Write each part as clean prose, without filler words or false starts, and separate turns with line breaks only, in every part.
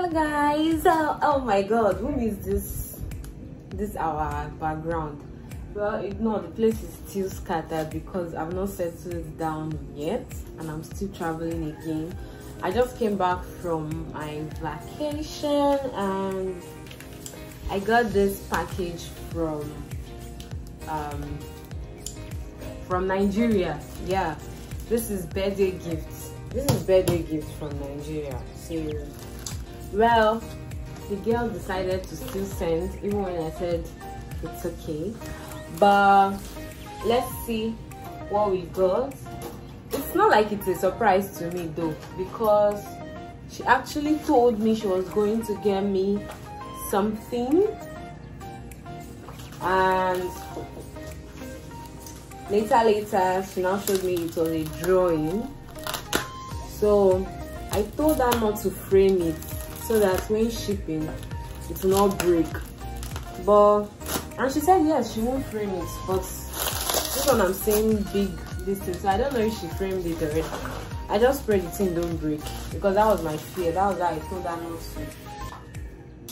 Hello guys. Oh my god, who is this our background? Well, ignore, the place is still scattered because I've not settled down yet and I'm still traveling again. I just came back from my vacation and I got this package from Nigeria. Yeah, this is birthday gifts. This is birthday gift from Nigeria. So, well, the girl decided to still send even when I said it's okay. But let's see what we got. It's not like it's a surprise to me though, because she actually told me she was going to get me something, and later she now showed me it was a drawing. So I told her not to frame it so that when shipping it will not break. And she said yes, she won't frame it, but this one I'm saying big distance, so I don't know if she framed it already. I just pray the thing don't break, because that was my fear. That was why I told her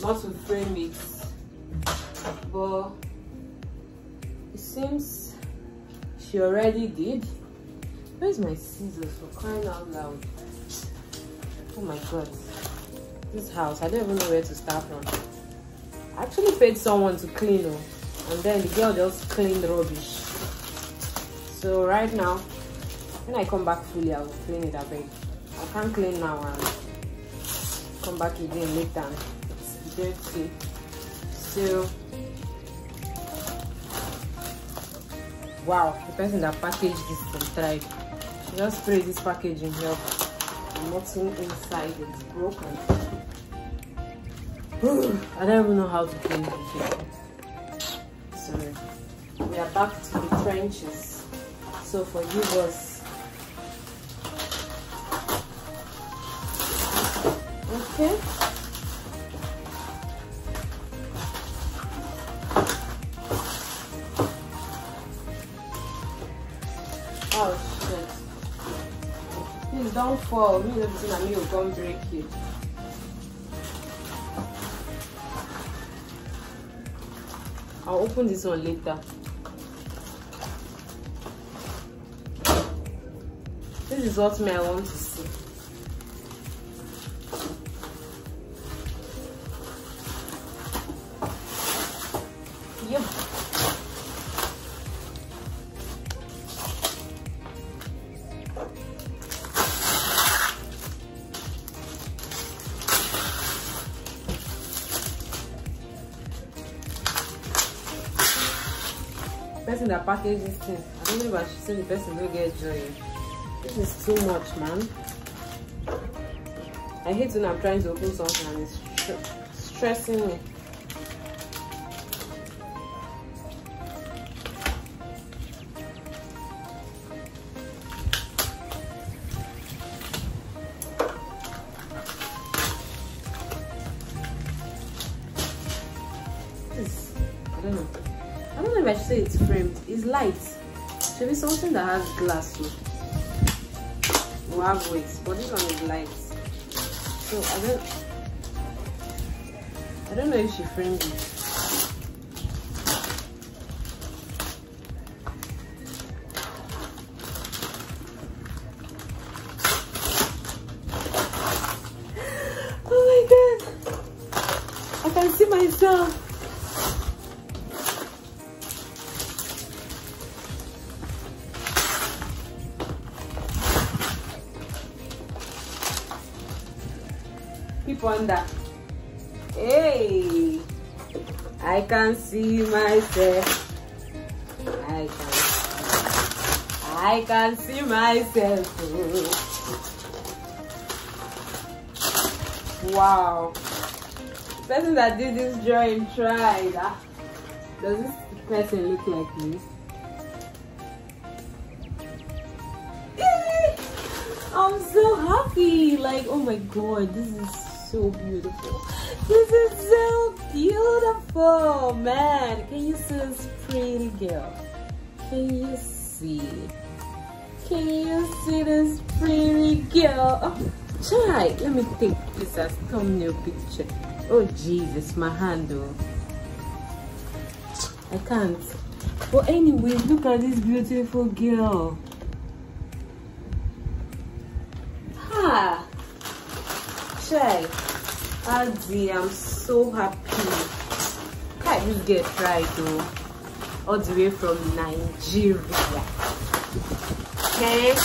not to frame it. But it seems she already did. Where's my scissors, for crying out loud? Oh my god, this house, I don't even know where to start from. I actually paid someone to clean her, and then the girl just cleaned rubbish. So right now, when I come back fully, I will clean it a bit. I can't clean now and come back again later and it's dirty. So wow, the person that packaged this thing tried. She just sprayed this packaging here. Nothing inside is broken. I don't even know how to clean it. So we are back to the trenches. So for you was okay. Oh shit. Please don't fall. Me everything and me will come break you. I'll open this one later. This is what I want to see. Yep. Person that packaged this thing, I don't know if I should say the person don't get joy. This is too much, man. I hate when I'm trying to open something and it's stressing me. I don't know if I should say it's framed. It's light. Should be something that has glass too. Will have weight, but this one is light. So I don't know if she framed it. Oh my god! I can see myself. Keep on that. Hey, I can see myself. I can see myself. Wow. The person that did this drawing tried. Does this person look like me? I'm so happy. Like, oh my god, this is so beautiful. This is so beautiful, man. Can you see this pretty girl? Can you see? Can you see this pretty girl? Try. Let me take this as thumbnail picture. Oh Jesus, my hand though. I can't. But anyway, look at this beautiful girl. Ha! Try. Adi, I'm so happy. Can't this get right though? All the way from Nigeria. Okay.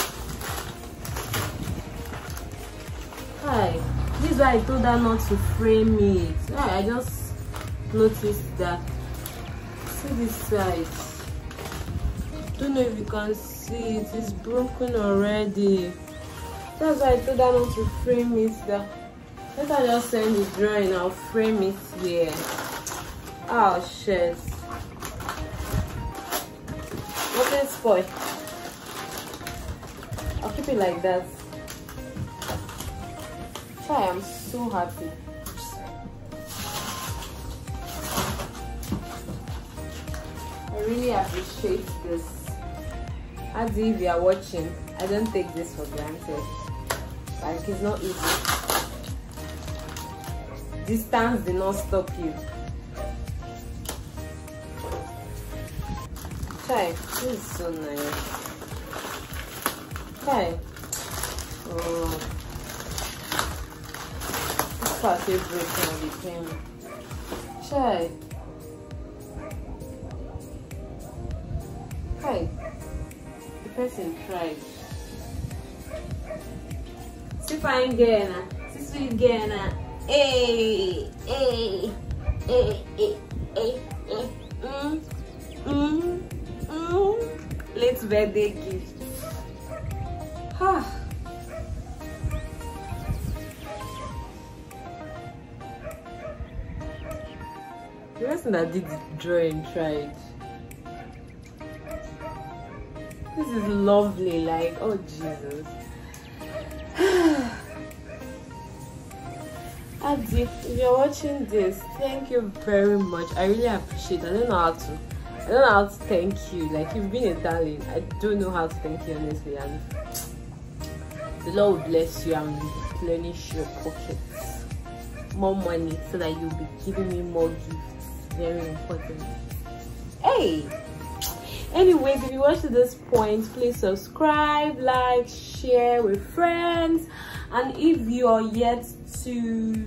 Hi. This is why I told her not to frame it. I just noticed that. See this side. Don't know if you can see it. It's broken already. That's why I told her not to frame it. Let her just send the drawing. I'll frame it here. Oh shit. Nothing spoil. I'll keep it like that. I am so happy. I really appreciate this. As if you are watching, I don't take this for granted. Like, it's not easy. Distance did not stop you. Try. This is so nice. Try. Oh. This part is breaking on the pen. Try. Try. The person tried. See fine girl na. See sweet girl na. Hey, hey, hey, hey, hey, hey. Late birthday gift. The person that did the drawing tried. This is lovely, like, oh Jesus. Adi, if you're watching this, thank you very much. I really appreciate it. I don't know how to thank you. Like, you've been a darling. I don't know how to thank you honestly, and the Lord will bless you and replenish your pockets. More money so that you'll be giving me more gifts. Very important. Hey! Anyways, if you watched to this point, please subscribe, like, share with friends. And if you are yet to,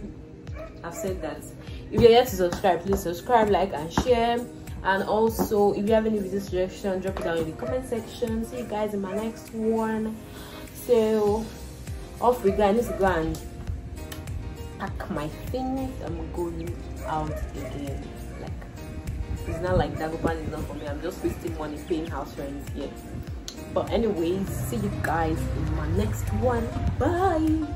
I've said that, if you're yet to subscribe, please subscribe, like, and share. And also, if you have any video suggestion, drop it down in the comment section. See you guys in my next one. So, off we go. I need to go and pack my things. I'm going out again. Like, it's not like Dagoban is not for me. I'm just wasting money paying house rent here. But anyways, see you guys in my next one. Bye.